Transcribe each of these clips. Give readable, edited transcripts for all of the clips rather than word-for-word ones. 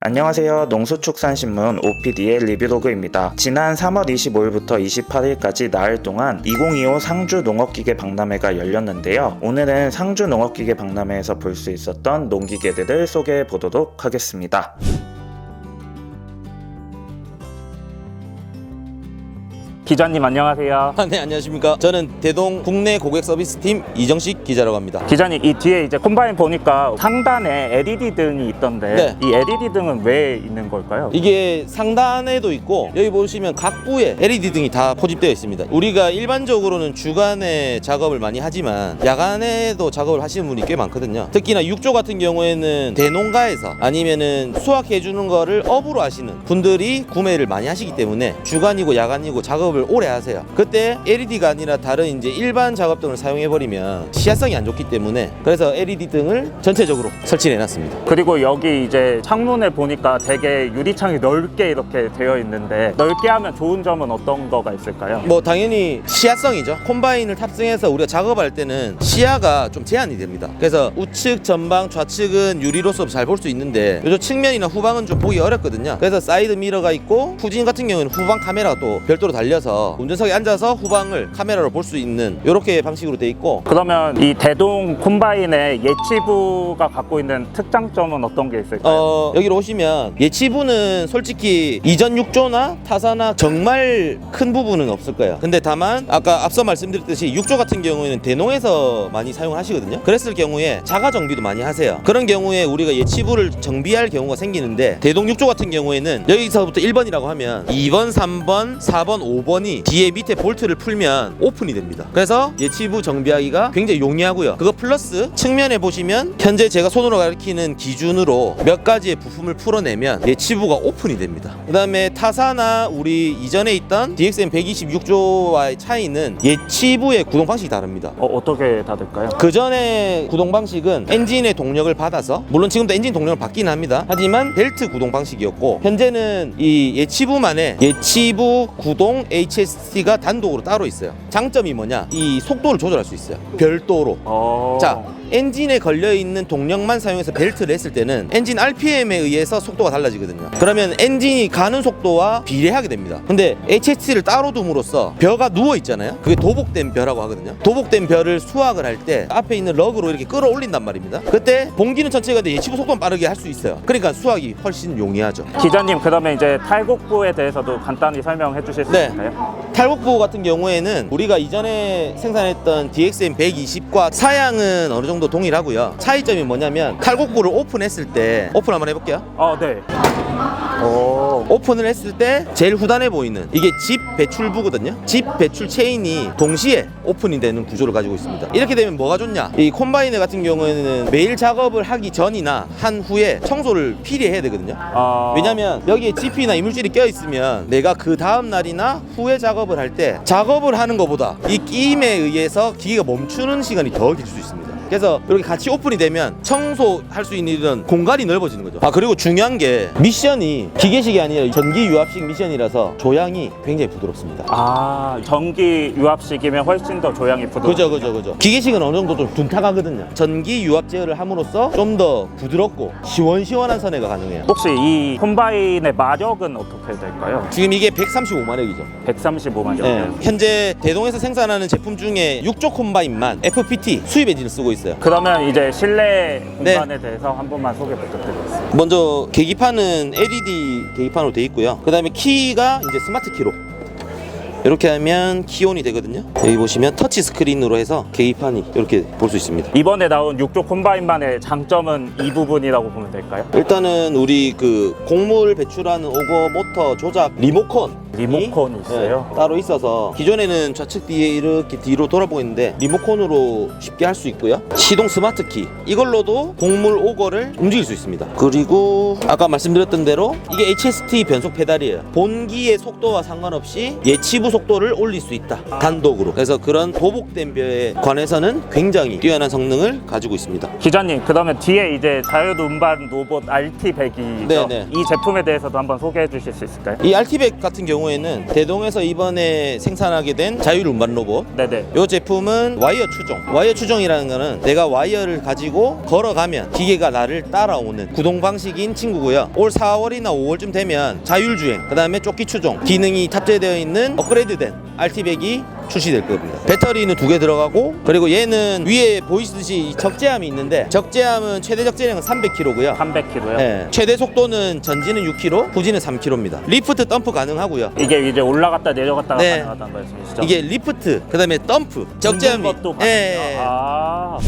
안녕하세요. 농수축산신문 OPD의 리뷰로그입니다. 지난 3월 25일부터 28일까지 나흘 동안 2025 상주 농업기계 박람회가 열렸는데요. 오늘은 상주 농업기계 박람회에서 볼 수 있었던 농기계들을 소개해 보도록 하겠습니다. 기자님 안녕하세요. 네, 안녕하십니까. 저는 대동 국내 고객 서비스팀 이정식 기자라고 합니다. 기자님, 이 뒤에 이제 콤바인 보니까 상단에 LED 등이 있던데 네. 이 LED 등은 왜 있는 걸까요? 이게 상단에도 있고 여기 보시면 각 부에 LED 등이 다 포집되어 있습니다. 우리가 일반적으로는 주간에 작업을 많이 하지만 야간에도 작업을 하시는 분이 꽤 많거든요. 특히나 육조 같은 경우에는 대농가에서 아니면은 수확해 주는 거를 업으로 하시는 분들이 구매를 많이 하시기 때문에 주간이고 야간이고 작업을 오래 하세요. 그때 LED가 아니라 다른 이제 일반 작업등을 사용해 버리면 시야성이 안 좋기 때문에 그래서 LED 등을 전체적으로 설치해 놨습니다. 그리고 여기 이제 창문을 보니까 되게 유리창이 넓게 이렇게 되어 있는데 넓게 하면 좋은 점은 어떤 거가 있을까요? 뭐 당연히 시야성이죠. 콤바인을 탑승해서 우리가 작업할 때는 시야가 좀 제한이 됩니다. 그래서 우측, 전방, 좌측은 유리로서 잘 볼 수 있는데 요즘 측면이나 후방은 좀 보기 어렵거든요. 그래서 사이드 미러가 있고 후진 같은 경우는 후방 카메라가 또 별도로 달려서 운전석에 앉아서 후방을 카메라로 볼 수 있는 이렇게 방식으로 돼 있고. 그러면 이 대동 콤바인의 예치부가 갖고 있는 특장점은 어떤 게 있을까요? 여기로 오시면 예치부는 솔직히 이전 육조나 타사나 정말 큰 부분은 없을 거예요. 근데 다만 아까 앞서 말씀드렸듯이 육조 같은 경우에는 대농에서 많이 사용하시거든요. 그랬을 경우에 자가 정비도 많이 하세요. 그런 경우에 우리가 예치부를 정비할 경우가 생기는데 대동 육조 같은 경우에는 여기서부터 1번이라고 하면 2번, 3번, 4번, 5번이 뒤에 밑에 볼트를 풀면 오픈이 됩니다. 그래서 예치부 정비하기가 굉장히 용이하고요. 그거 플러스 측면에 보시면 현재 제가 손으로 가리키는 기준으로 몇 가지의 부품을 풀어내면 예치부가 오픈이 됩니다. 그 다음에 타사나 우리 이전에 있던 DXM 126조와의 차이는 예치부의 구동 방식이 다릅니다. 어떻게 다를까요? 그 전에 구동 방식은 엔진의 동력을 받아서, 물론 지금도 엔진 동력을 받기는 합니다. 하지만 벨트 구동 방식이었고 현재는 이 예치부만의 예치부 구동 HST가 단독으로 따로 있어요. 장점이 뭐냐? 이 속도를 조절할 수 있어요. 별도로. 자, 엔진에 걸려있는 동력만 사용해서 벨트를 했을 때는 엔진 RPM에 의해서 속도가 달라지거든요. 그러면 엔진이 가는 속도와 비례하게 됩니다. 근데 HST를 따로 둠으로써 벼가 누워있잖아요. 그게 도복된 벼라고 하거든요. 도복된 벼를 수확을 할 때 앞에 있는 러그로 이렇게 끌어올린단 말입니다. 그때 봉기는 천천히가 돼 예치부 속도는 빠르게 할 수 있어요. 그러니까 수확이 훨씬 용이하죠. 기자님, 그러면 이제 탈곡부에 대해서도 간단히 설명해 주실 수 있을까요? 탈곡부 같은 경우에는 우리가 이전에 생산했던 DXM 120과 사양은 어느 정도 동일하고요. 차이점이 뭐냐면 탈곡부를 오픈했을 때, 오픈 한번 해볼게요. 네. 오픈을 했을 때 제일 후단에 보이는 이게 집 배출부거든요. 집 배출 체인이 동시에 오픈이 되는 구조를 가지고 있습니다. 이렇게 되면 뭐가 좋냐? 이 콤바이너 같은 경우에는 매일 작업을 하기 전이나 한 후에 청소를 필히 해야 되거든요. 왜냐면 여기에 GP나 이물질이 껴있으면 내가 그 다음 날이나 후에 작업을 할 때 작업을 하는 것보다 이 끼임에 의해서 기계가 멈추는 시간이 더 길 수 있습니다. 그래서 이렇게 같이 오픈이 되면 청소할 수 있는 이런 공간이 넓어지는 거죠. 그리고 중요한 게 미션이 기계식이 아니라 전기 유압식 미션이라서 조향이 굉장히 부드럽습니다. 전기 유압식이면 훨씬 더 조향이 부드럽죠. 그죠. 기계식은 어느 정도 좀 둔탁하거든요. 전기 유압 제어를 함으로써 좀 더 부드럽고 시원시원한 선회가 가능해요. 혹시 이 콤바인의 마력은 어떻게 될까요? 지금 이게 135마력이죠. 135마력. 네. 현재 대동에서 생산하는 제품 중에 6조 콤바인만 FPT 수입 엔진을 쓰고 있어요. 그러면 이제 실내 공간에 대해서 한 번만 소개 부탁드리겠습니다. 먼저 계기판은 LED 계기판으로 되어 있고요. 그 다음에 키가 이제 스마트 키로 이렇게 하면 키온이 되거든요. 여기 보시면 터치 스크린으로 해서 계기판이 이렇게 볼 수 있습니다. 이번에 나온 6조 콤바인만의 장점은 이 부분이라고 보면 될까요? 일단은 우리 그 곡물 배출하는 오거 모터 조작 리모컨이 있어요? 따로 있어서 기존에는 좌측 뒤에 이렇게 뒤로 돌아보고 있는데 리모컨으로 쉽게 할 수 있고요. 시동 스마트 키 이걸로도 곡물 오거를 움직일 수 있습니다. 그리고 아까 말씀드렸던 대로 이게 HST 변속 페달이에요. 본기의 속도와 상관없이 예치부 주부 속도를 올릴 수 있다. 단독으로. 그래서 그런 보복된 벼에 관해서는 굉장히 뛰어난 성능을 가지고 있습니다. 기자님, 그러면 뒤에 이제 자유도 운반 로봇 RT100이죠. 네네. 이 제품에 대해서도 한번 소개해 주실 수 있을까요? 이 RT100 같은 경우에는 대동에서 이번에 생산하게 된 자율 운반 로봇. 네네. 이 제품은 와이어 추종. 와이어 추종이라는 거는 내가 와이어를 가지고 걸어가면 기계가 나를 따라오는 구동 방식인 친구고요. 올 4월이나 5월쯤 되면 자율주행, 그 다음에 조끼 추종 기능이 탑재되어 있는 업그레이드된 RT100이 출시될 겁니다. 배터리는 2개 들어가고, 그리고 얘는 위에 보이시듯이 적재함이 있는데 적재함은 최대 적재량은 300kg고요. 300kg요. 네. 최대 속도는 전지는 6km, 후지는 3km입니다. 리프트 덤프 가능하고요. 이게 이제 올라갔다 내려갔다가 네. 가능하다는 말씀이시죠? 이게 리프트, 그 다음에 덤프, 적재함이. 것도 가능해요. 예. 아.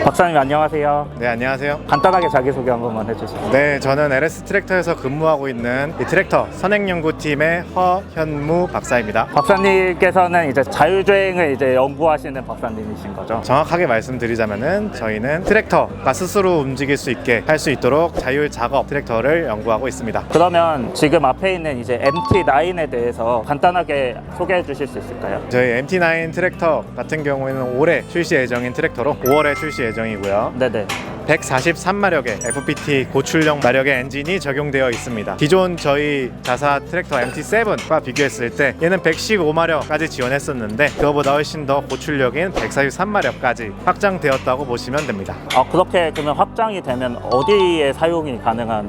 박사님 안녕하세요. 네, 안녕하세요. 간단하게 자기소개 한 번만 해주세요. 네, 저는 LS 트랙터에서 근무하고 있는 이 트랙터 선행연구팀의 허현무 박사입니다. 박사님께서는 이제 자율주행을 이제 연구하시는 박사님이신 거죠? 정확하게 말씀드리자면은 저희는 트랙터가 스스로 움직일 수 있게 할 수 있도록 자율 작업 트랙터를 연구하고 있습니다. 그러면 지금 앞에 있는 이제 MT9에 대해서 간단하게 소개해 주실 수 있을까요? 저희 MT9 트랙터 같은 경우에는 올해 출시 예정인 트랙터로 5월에 출시 예정이고요. 네네. 143마력의 FPT 고출력 마력의 엔진이 적용되어 있습니다. 기존 저희 자사 트랙터 MT7과 비교했을 때 얘는 115마력까지 지원했었는데 그거보다 훨씬 더 고출력인 143마력까지 확장되었다고 보시면 됩니다. 아, 그렇게 그러면 확장이 되면 어디에 사용이 가능한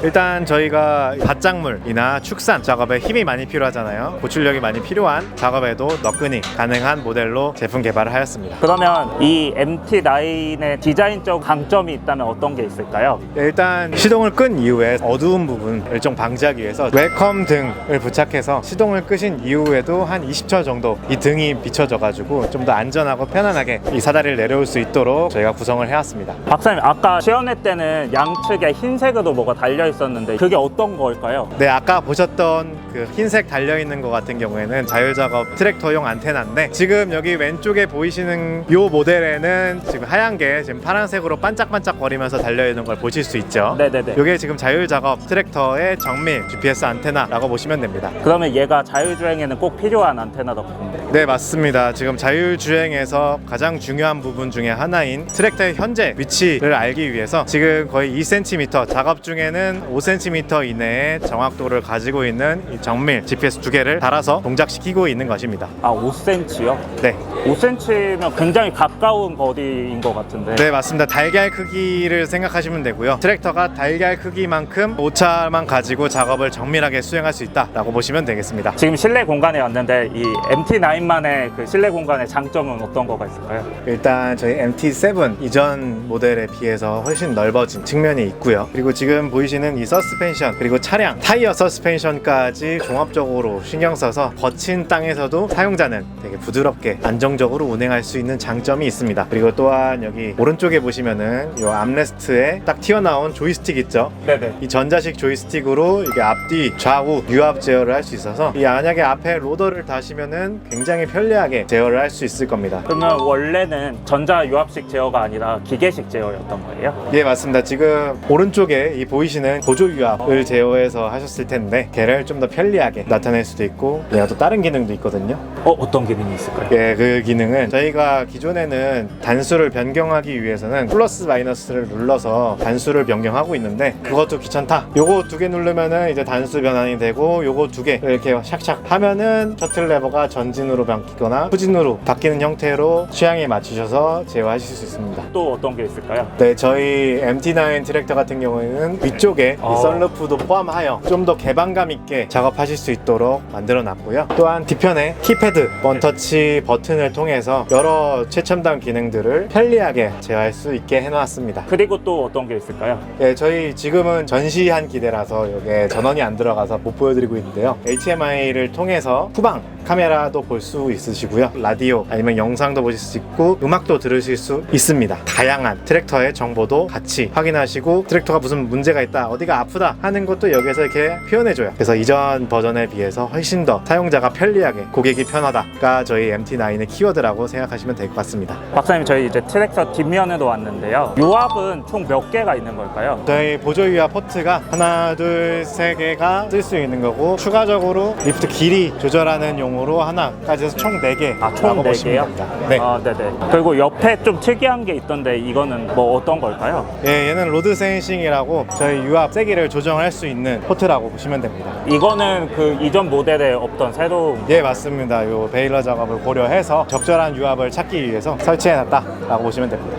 일단 저희가 밭작물이나 축산 작업에 힘이 많이 필요하잖아요. 고출력이 많이 필요한 작업에도 너끈히 가능한 모델로 제품 개발을 하였습니다. 그러면 이 MT9의 디자인적 강점이 있다면 어떤 게 있을까요? 일단 시동을 끈 이후에 어두운 부분을 좀 방지하기 위해서 웰컴 등을 부착해서 시동을 끄신 이후에도 한 20초 정도 이 등이 비춰져 가지고 좀 더 안전하고 편안하게 이 사다리를 내려올 수 있도록 저희가 구성을 해왔습니다. 박사님, 아까 시연회 때는 양측에 흰색으로 뭐가 달려 있었는데 그게 어떤 걸까요? 네, 아까 보셨던 그 흰색 달려있는 것 같은 경우에는 자율작업 트랙터용 안테나인데 지금 여기 왼쪽에 보이시는 이 모델에는 지금 하얀 게 지금 파란색으로 반짝반짝 거리면서 달려있는 걸 보실 수 있죠. 네네네. 이게 지금 자율작업 트랙터의 정밀 GPS 안테나라고 보시면 됩니다. 그러면 얘가 자율주행에는 꼭 필요한 안테나다 보군요. 네, 맞습니다. 지금 자율주행에서 가장 중요한 부분 중에 하나인 트랙터의 현재 위치를 알기 위해서 지금 거의 2cm, 작업 중에는 5cm 이내의 정확도를 가지고 있는 이 정밀 GPS 2개를 달아서 동작시키고 있는 것입니다. 아, 5cm요? 네. 5cm면 굉장히 가까운 거리인 것 같은데. 네, 맞습니다. 달걀 크기를 생각하시면 되고요. 트랙터가 달걀 크기만큼 오차만 가지고 작업을 정밀하게 수행할 수 있다라고 보시면 되겠습니다. 지금 실내 공간에 왔는데 이 MT9만의 그 실내 공간의 장점은 어떤 거가 있을까요? 일단 저희 MT7 이전 모델에 비해서 훨씬 넓어진 측면이 있고요. 그리고 지금 보이시는 이 서스펜션 그리고 차량 타이어 서스펜션까지 종합적으로 신경 써서 거친 땅에서도 사용자는 되게 부드럽게 안정적으로 운행할 수 있는 장점이 있습니다. 그리고 또한 여기 오른쪽에 보시면은 이 암레스트에 딱 튀어나온 조이스틱 있죠? 네네. 이 전자식 조이스틱으로 이게 앞뒤 좌우 유압 제어를 할 수 있어서 이 만약에 앞에 로더를 다시면은 굉장히 편리하게 제어를 할 수 있을 겁니다. 그러면 원래는 전자 유압식 제어가 아니라 기계식 제어였던 거예요? 예, 맞습니다. 지금 오른쪽에 이 보이시는 보조 유압을 제어해서 하셨을 텐데 걔를 좀 더 편리하게 나타낼 수도 있고 얘가 또 다른 기능도 있거든요. 어떤 기능이 있을까요? 예, 그 기능은 저희가 기존에는 단수를 변경하기 위해서는 플러스 마이너스를 눌러서 단수를 변경하고 있는데 그것도 귀찮다. 요거 2개 누르면은 이제 단수 변환이 되고 요거 2개 이렇게 샥샥 하면은 셔틀 레버가 전진으로 바뀌거나 후진으로 바뀌는 형태로 취향에 맞추셔서 제어하실 수 있습니다. 또 어떤 게 있을까요? 네, 저희 MT9 트랙터 같은 경우에는 위쪽에 이 썬루프도 포함하여 좀 더 개방감 있게 작업하실 수 있도록 만들어 놨고요. 또한 뒤편에 키패드, 원터치 버튼을 통해서 여러 최첨단 기능들을 편리하게 제어할 수 있게 해놓았습니다. 그리고 또 어떤 게 있을까요? 네, 저희 지금은 전시한 기대라서 이게 전원이 안 들어가서 못 보여드리고 있는데요. HMI를 통해서 후방 카메라도 볼 수 있으시고요. 라디오 아니면 영상도 보실 수 있고 음악도 들으실 수 있습니다. 다양한 트랙터의 정보도 같이 확인하시고 트랙터가 무슨 문제가 있다, 어디가 아프다 하는 것도 여기서 이렇게 표현해줘요. 그래서 이전 버전에 비해서 훨씬 더 사용자가 편리하게, 고객이 편하다가 저희 MT9의 키워드라고 생각하시면 될 것 같습니다. 박사님, 저희 이제 트랙터 뒷면으로 왔는데요. 유압은 총 몇 개가 있는 걸까요? 저희 보조 유압 포트가 하나, 둘, 세 개가 쓸 수 있는 거고, 추가적으로 리프트 길이 조절하는 용으로 하나까지 해서 총 4개. 총 4개요? 네. 아, 네네. 그리고 옆에 좀 특이한 게 있던데 이거는 뭐 어떤 걸까요? 예, 얘는 로드 센싱이라고 저희 유압 세기를 조정할 수 있는 포트라고 보시면 됩니다. 이거는 그 이전 모델에 없던 새로운 예, 맞습니다. 요 베일러 작업을 고려해서 적절한 유압을 찾기 위해서 설치해놨다라고 보시면 됩니다.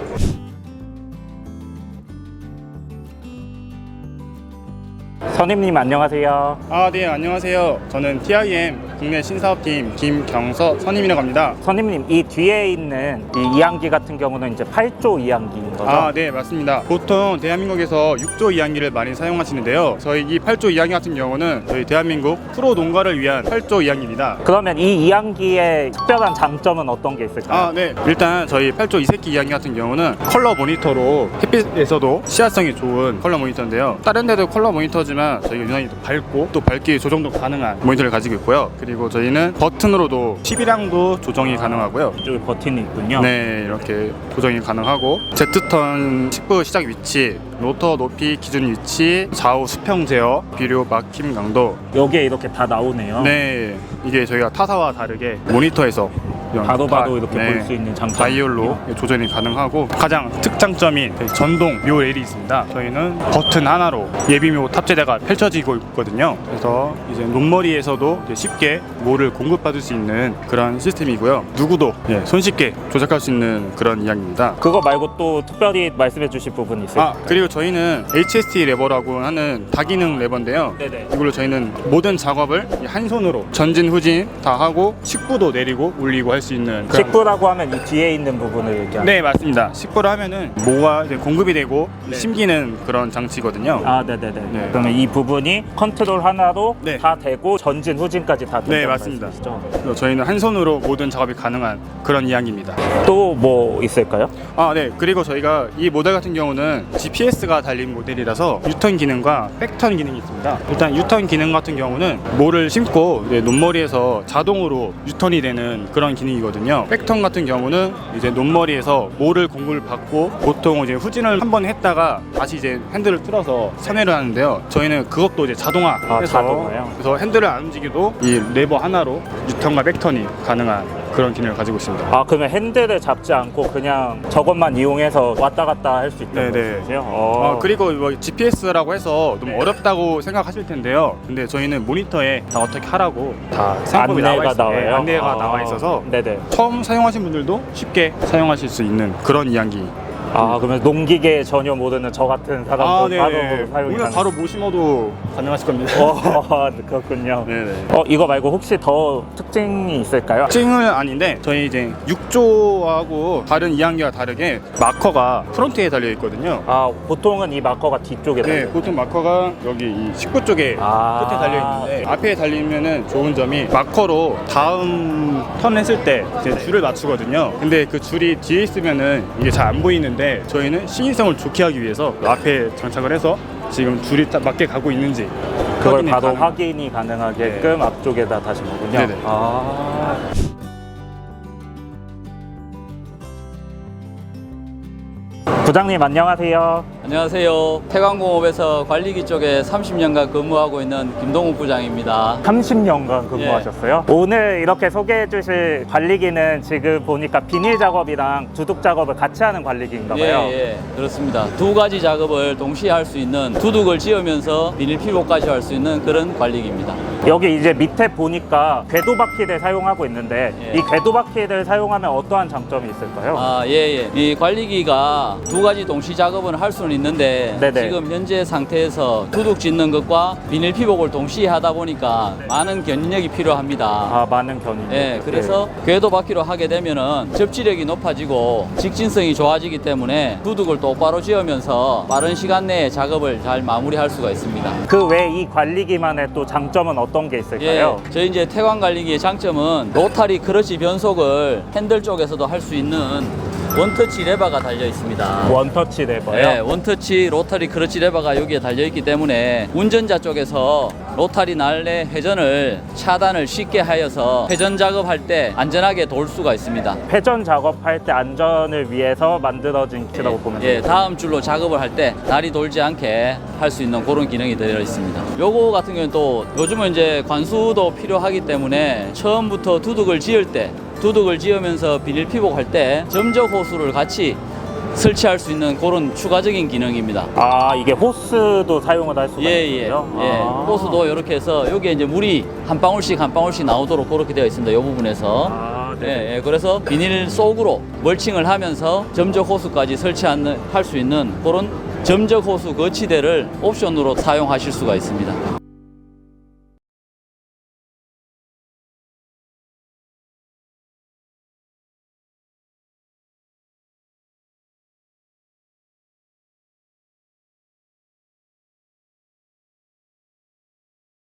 선임님 안녕하세요. 네, 안녕하세요. 저는 TIM 국내 신사업팀 김경서 선임이라고 합니다. 선임님, 이 뒤에 있는 이 이항기 같은 경우는 이제 8조 이항기인 거죠? 네, 맞습니다. 보통 대한민국에서 6조 이항기를 많이 사용하시는데요. 저희 이 8조 이항기 같은 경우는 저희 대한민국 프로 농가를 위한 8조 이항기입니다. 그러면 이 이항기의 특별한 장점은 어떤 게 있을까요? 네. 일단 저희 8조 이세키 이항기 같은 경우는 컬러 모니터로 햇빛에서도 시야성이 좋은 컬러 모니터인데요. 다른 데도 컬러 모니터지만 저희가 유난히 또 밝고 또 밝기 조정도 가능한 모니터를 가지고 있고요. 그리고 저희는 버튼으로도 TV량도 조정이 가능하고요. 이쪽에 버튼이 있군요. 네, 이렇게 조정이 가능하고 Z턴 식부 시작 위치, 로터 높이 기준 위치, 좌우 수평 제어, 비료 막힘 강도. 여기에 이렇게 다 나오네요. 네, 이게 저희가 타사와 다르게 모니터에서 바로바로 이렇게 볼 수 있는 장점. 다이얼로 조절이 가능하고, 가장 특장점인 전동 묘 레일이 있습니다. 저희는 버튼 하나로 예비묘 탑재대가 펼쳐지고 있거든요. 그래서 이제 논머리에서도 이제 쉽게 묘를 공급받을 수 있는 그런 시스템이고요. 누구도 손쉽게 조작할 수 있는 그런 이야기입니다. 그거 말고 또 특별히 말씀해 주실 부분이 있어요? 그리고 저희는 HST 레버라고 하는 다기능 레버인데요. 네네. 이걸로 저희는 모든 작업을 한 손으로 전진 후진 다 하고 식부도 내리고 올리고 할 수 있는 그런. 식부라고 하면 이 뒤에 있는 부분을 얘기하는. 네, 맞습니다. 식부를 하면은 모가 이제 공급이 되고 심기는 그런 장치거든요. 네네네. 네. 그러면 이 부분이 컨트롤 하나로 네. 다 되고 전진 후진까지 다 된다는 네, 맞습니다. 말씀이시죠? 그래서 저희는 한 손으로 모든 작업이 가능한 그런 이야기입니다. 또 뭐 있을까요? 네. 그리고 저희가 이 모델 같은 경우는 GPS가 달린 모델이라서 유턴 기능과 백턴 기능이 있습니다. 일단 유턴 기능 같은 경우는 모를 심고 이제 논머리에서 자동으로 유턴이 되는 그런 기능이거든요. 백턴 같은 경우는 이제 논머리에서 모를 공급을 받고 보통 이제 후진을 한 번 했다가 다시 이제 핸들을 틀어서 선회를 하는데요. 저희는 그것도 이제 자동화해서 자동화요? 그래서 핸들을 안 움직여도 이 레버 하나로 유턴과 백턴이 가능한 그런 기능을 가지고 있습니다. 그러면 핸들을 잡지 않고 그냥 저것만 이용해서 왔다 갔다 할 수 있다는 네네. 말씀이세요? 그리고 뭐 GPS라고 해서 너무 어렵다고 생각하실 텐데요. 근데 저희는 모니터에 다 어떻게 하라고 다 상품이 안내가 나와요? 안내가 나와 있어서 네네. 처음 사용하신 분들도 쉽게 사용하실 수 있는 그런 이야기. 그러면 농기계 전혀 모르는 저 같은 사람도 네. 바로 사용이 오늘 바로 모심어도 가능하실 겁니다. 그렇군요. 네네. 이거 말고 혹시 더 특징이 있을까요? 특징은 아닌데 저희 이제 6조하고 다른 이항기와 다르게 마커가 프론트에 달려 있거든요. 보통은 이 마커가 뒤쪽에 네, 달려요. 보통 마커가 여기 이 19쪽에 끝에 달려 있는데 앞에 달리면은 좋은 점이 마커로 다음 턴 했을 때 이제 줄을 맞추거든요. 근데 그 줄이 뒤에 있으면은 이게 잘 안 보이는데 저희는 시인성을 좋게 하기 위해서 앞에 장착을 해서 지금 줄이 딱 맞게 가고 있는지 그걸 확인이 바로 가능- 확인이 가능하게끔 앞쪽에다 다신 거군요. 네네. 부장님 안녕하세요. 안녕하세요. 태광공업에서 관리기 쪽에 30년간 근무하고 있는 김동욱 부장입니다. 30년간 근무하셨어요? 오늘 이렇게 소개해 주실 관리기는 지금 보니까 비닐 작업이랑 두둑 작업을 같이 하는 관리기인가 봐요. 예, 그렇습니다. 두 가지 작업을 동시에 할 수 있는 두둑을 지으면서 비닐 피복까지 할 수 있는 그런 관리기입니다. 여기 이제 밑에 보니까 궤도 바퀴를 사용하고 있는데 예. 이 궤도 바퀴를 사용하면 어떠한 장점이 있을까요? 이 관리기가 두 가지 동시 작업을 할 수는 있는데 네네. 지금 현재 상태에서 두둑 짓는 것과 비닐 피복을 동시에 하다 보니까 많은 견인력이 필요합니다. 많은 견인. 예, 그래서 궤도 바퀴로 하게 되면은 접지력이 높아지고 직진성이 좋아지기 때문에 두둑을 똑바로 지으면서 빠른 시간 내에 작업을 잘 마무리할 수가 있습니다. 그 외 이 관리기만의 또 장점은 어떤 게 있을까요? 저희 이제 태광 관리기의 장점은 로타리 크러치 변속을 핸들 쪽에서도 할 수 있는 원터치 레버가 달려 있습니다. 원터치 레버요? 네, 원터치 로터리 크러치 레버가 여기에 달려있기 때문에 운전자 쪽에서 로터리 날래 회전을 차단을 쉽게 하여서 회전 작업할 때 안전하게 돌 수가 있습니다. 회전 작업할 때 안전을 위해서 만들어진 기체라고 보면 예, 됩니다. 다음 줄로 작업을 할 때 날이 돌지 않게 할 수 있는 그런 기능이 들어 있습니다. 요거 같은 경우는 또 요즘은 이제 관수도 필요하기 때문에 처음부터 두둑을 지을 때 두둑을 지으면서 비닐 피복할 때 점적 호수를 같이 설치할 수 있는 그런 추가적인 기능입니다. 아, 이게 호스도 사용을 할 수가 있군요. 호수도 이렇게 해서 여기에 이제 물이 한 방울씩 한 방울씩 나오도록 그렇게 되어 있습니다. 이 부분에서. 아, 네. 예, 예, 그래서 비닐 속으로 멀칭을 하면서 점적 호수까지 설치할 수 있는 그런 점적 호수 거치대를 옵션으로 사용하실 수가 있습니다.